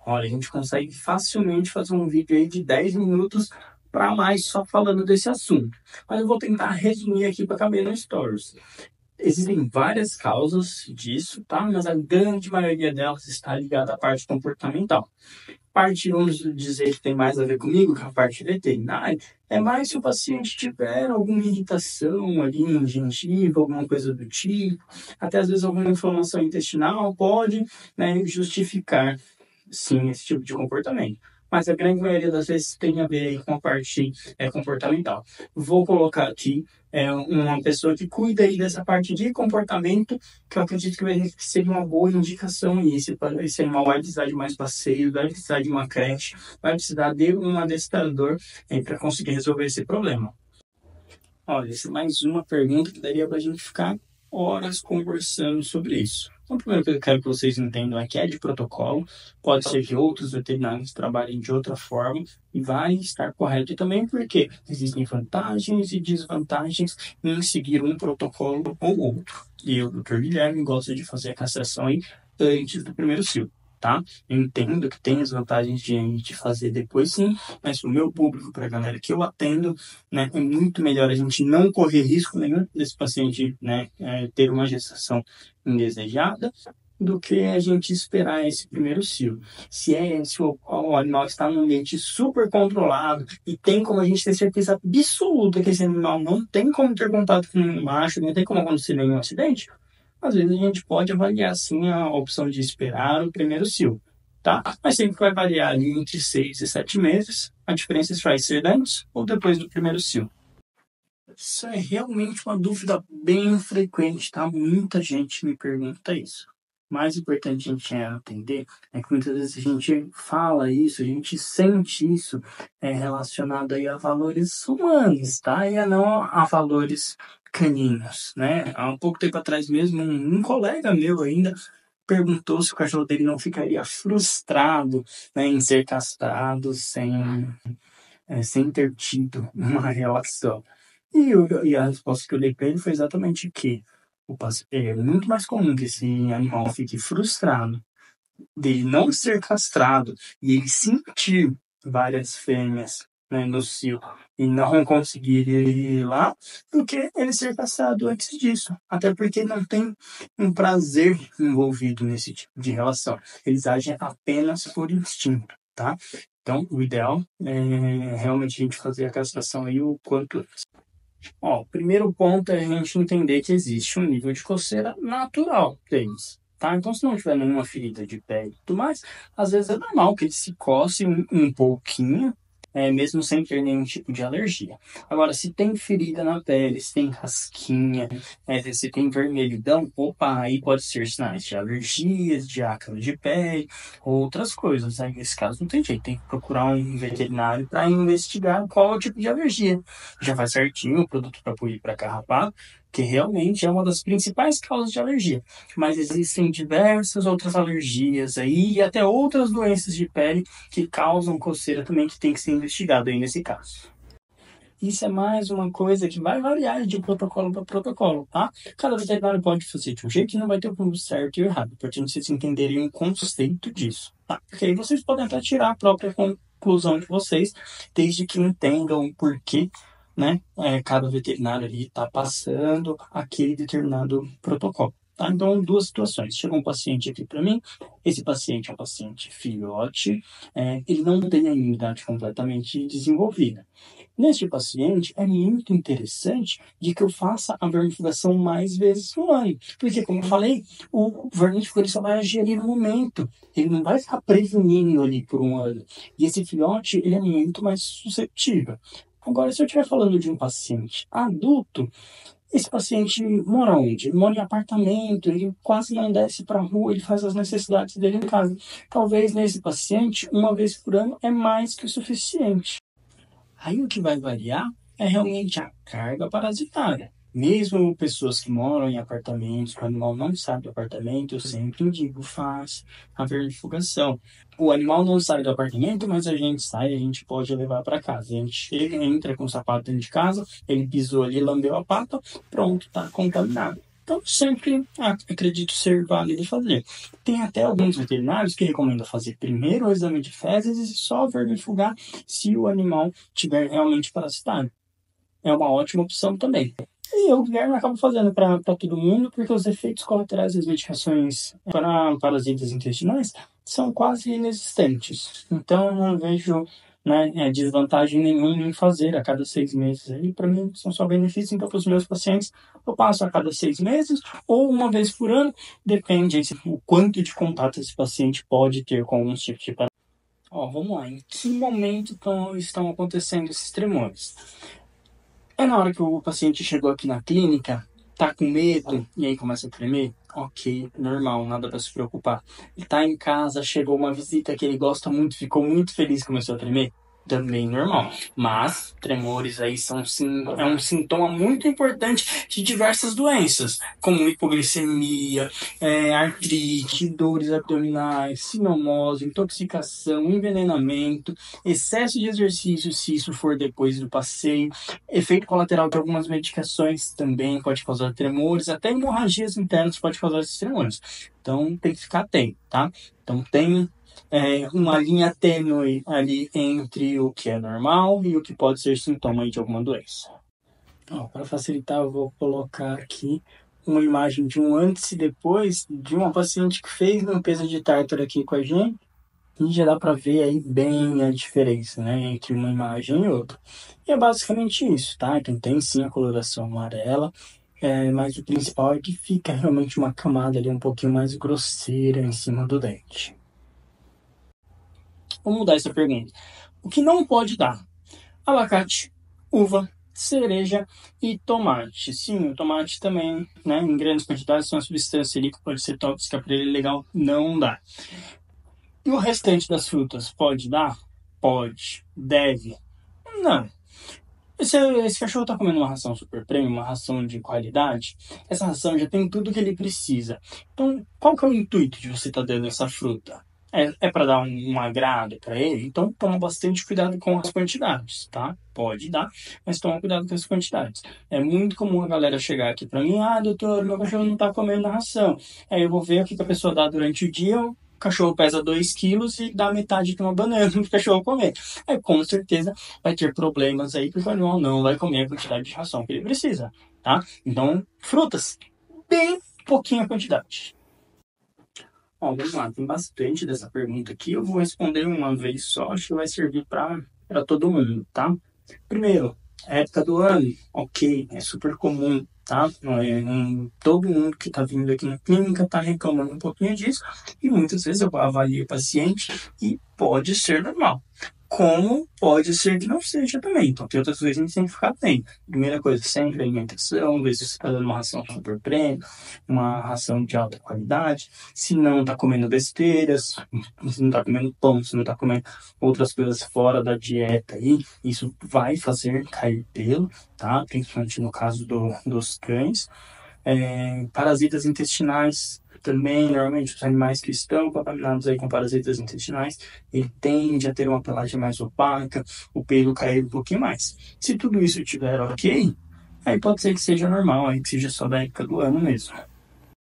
Olha, a gente consegue facilmente fazer um vídeo aí de 10 minutos para mais só falando desse assunto. Mas eu vou tentar resumir aqui para caber no Stories. Existem várias causas disso, tá? Mas a grande maioria delas está ligada à parte comportamental. Parte, vamos dizer, que tem mais a ver comigo, com a parte veterinária, é mais se o paciente tiver alguma irritação ali no gengiva, alguma coisa do tipo, até às vezes alguma inflamação intestinal pode, né, justificar, sim, esse tipo de comportamento. Mas a grande maioria das vezes tem a ver aí com a parte comportamental. Vou colocar aqui uma pessoa que cuida aí dessa parte de comportamento, que eu acredito que seria uma boa indicação isso. Esse animal vai precisar de mais passeio, vai precisar de uma creche, vai precisar de um adestrador para conseguir resolver esse problema. Olha, essa é mais uma pergunta que daria para a gente ficar horas conversando sobre isso. Então, primeiro que eu quero que vocês entendam é que é de protocolo, pode ser que outros veterinários trabalhem de outra forma e vai estar correto. E também porque existem vantagens e desvantagens em seguir um protocolo ou outro. E o Dr. Guilherme gosta de fazer a castração aí antes do primeiro cio. Tá? Eu entendo que tem as vantagens de a gente fazer depois sim, mas para o meu público, para a galera que eu atendo, né, é muito melhor a gente não correr risco nenhum desse paciente, né, ter uma gestação indesejada do que a gente esperar esse primeiro cio. Se o animal está num ambiente super controlado e tem como a gente ter certeza absoluta que esse animal não tem como ter contato com um macho, não tem como acontecer nenhum acidente, às vezes a gente pode avaliar sim a opção de esperar o primeiro cio, tá? Mas sempre vai variar ali entre 6 e 7 meses. A diferença vai ser antes ou depois do primeiro cio. Isso é realmente uma dúvida bem frequente, tá? Muita gente me pergunta isso. O mais importante a gente entender é que muitas vezes a gente fala isso, a gente sente isso relacionado aí a valores humanos, tá? E não a valores caninos, né? Há um pouco tempo atrás mesmo, um colega meu ainda perguntou se o cachorro dele não ficaria frustrado, né, em ser castrado sem ter tido uma relação. E a resposta que eu dei para ele foi exatamente que é muito mais comum que esse animal fique frustrado de não ser castrado e ele sentir várias fêmeas, né, no cio e não conseguir ir lá, do que ele ser castrado antes disso. Até porque não tem um prazer envolvido nesse tipo de relação. Eles agem apenas por instinto, tá? Então, o ideal é realmente a gente fazer a castração aí o quanto antes. Ó, o primeiro ponto é a gente entender que existe um nível de coceira natural deles, tá? Então, se não tiver nenhuma ferida de pele e tudo mais, às vezes é normal que eles se cocem um pouquinho, mesmo sem ter nenhum tipo de alergia. Agora, se tem ferida na pele, se tem casquinha, se tem vermelhidão, opa, aí pode ser sinais de alergias, de ácaro de pele, outras coisas. Aí, nesse caso, não tem jeito, tem que procurar um veterinário para investigar qual é o tipo de alergia. Já faz certinho o produto para poluir para carrapato, que realmente é uma das principais causas de alergia. Mas existem diversas outras alergias aí e até outras doenças de pele que causam coceira também, que tem que ser investigado aí nesse caso. Isso é mais uma coisa que vai variar de protocolo para protocolo, tá? Cada veterinário pode fazer de um jeito e não vai ter o certo e o errado. Para vocês entenderem o conceito disso, tá? Porque aí vocês podem até tirar a própria conclusão de vocês, desde que entendam o porquê, né? Cada veterinário ali está passando aquele determinado protocolo. Tá? Então, duas situações. Chegou um paciente aqui para mim, esse paciente é um paciente filhote, ele não tem a imunidade completamente desenvolvida. Neste paciente, é muito interessante de que eu faça a vermifugação mais vezes no ano. Porque, como eu falei, o vermífugo ele só vai agir ali no momento. Ele não vai ficar prevenindo ali por um ano. E esse filhote, ele é muito mais suscetível. Agora, se eu estiver falando de um paciente adulto, esse paciente mora onde? Ele mora em apartamento, ele quase não desce para a rua, ele faz as necessidades dele em casa. Talvez nesse paciente, uma vez por ano é mais que o suficiente. Aí o que vai variar é realmente a carga parasitária. Mesmo pessoas que moram em apartamentos, o animal não sai do apartamento, eu sempre indico, faz a vermifugação. O animal não sai do apartamento, mas a gente sai, a gente pode levar para casa. A gente chega, entra com o sapato dentro de casa, ele pisou ali, lambeu a pata, pronto, está contaminado. Então, sempre acredito ser válido fazer. Tem até alguns veterinários que recomendam fazer primeiro o exame de fezes e só vermifugar se o animal tiver realmente parasitado. É uma ótima opção também. E eu, Guilherme, acabo fazendo para todo mundo, porque os efeitos colaterais das medicações para parasitas intestinais são quase inexistentes. Então, não vejo, né, desvantagem nenhuma em fazer a cada 6 meses. E para mim, são só benefícios. Então, para os meus pacientes, eu passo a cada 6 meses ou uma vez por ano, depende o quanto de contato esse paciente pode ter com alguns tipos de parasita. Vamos lá. Em que momento estão acontecendo esses tremores? É na hora que o paciente chegou aqui na clínica, tá com medo e aí começa a tremer? Ok, normal, nada para se preocupar. Ele tá em casa, chegou uma visita que ele gosta muito, ficou muito feliz, começou a tremer? Também normal. Mas tremores aí é um sintoma muito importante de diversas doenças, como hipoglicemia, artrite, dores abdominais, sinomose, intoxicação, envenenamento, excesso de exercício, se isso for depois do passeio, efeito colateral de algumas medicações também pode causar tremores, até hemorragias internas pode causar esses tremores. Então tem que ficar atento, tá? Então tem uma linha tênue ali entre o que é normal e o que pode ser sintoma de alguma doença. Para facilitar, eu vou colocar aqui uma imagem de um antes e depois de uma paciente que fez limpeza de tártaro aqui com a gente. E já dá para ver aí bem a diferença, né, entre uma imagem e outra. E é basicamente isso, tá? Então tem sim a coloração amarela, mas o principal é que fica realmente uma camada ali um pouquinho mais grosseira em cima do dente. Vamos mudar essa pergunta. O que não pode dar? Abacate, uva, cereja e tomate. Sim, o tomate também, né, em grandes quantidades, é uma substância ali que pode ser tóxica para ele, legal, não dá. E o restante das frutas pode dar? Pode. Deve? Não. Esse cachorro está comendo uma ração super premium, uma ração de qualidade, essa ração já tem tudo que ele precisa. Então, qual que é o intuito de você estar dando essa fruta? É para dar um agrado para ele? Então, toma bastante cuidado com as quantidades, tá? Pode dar, mas toma cuidado com as quantidades. É muito comum a galera chegar aqui para mim, doutor, meu cachorro não está comendo a ração. Aí eu vou ver o que a pessoa dá durante o dia, o cachorro pesa 2 quilos e dá metade de uma banana para o cachorro comer. Aí com certeza vai ter problemas aí, porque o animal não vai comer a quantidade de ração que ele precisa, tá? Então, frutas, bem pouquinha quantidade. Vamos lá, tem bastante dessa pergunta aqui. Eu vou responder uma vez só, acho que vai servir para todo mundo, tá? Primeiro, época do ano, ok, é super comum, tá? Todo mundo que está vindo aqui na clínica está reclamando um pouquinho disso, e muitas vezes eu avalio o paciente e pode ser normal. Como pode ser que não seja também. Então, tem outras coisas que a gente tem que ficar atento. Primeira coisa, sempre alimentação, ver se você está dando uma ração super premium, uma ração de alta qualidade, se não está comendo besteiras, se não está comendo pão, se não está comendo outras coisas fora da dieta aí, isso vai fazer cair pelo, tá? Principalmente no caso dos cães. Parasitas intestinais também, normalmente os animais que estão contaminados aí com parasitas intestinais, ele tende a ter uma pelagem mais opaca, o pelo cair um pouquinho mais. Se tudo isso estiver ok, aí pode ser que seja normal, aí que seja só da época do ano mesmo.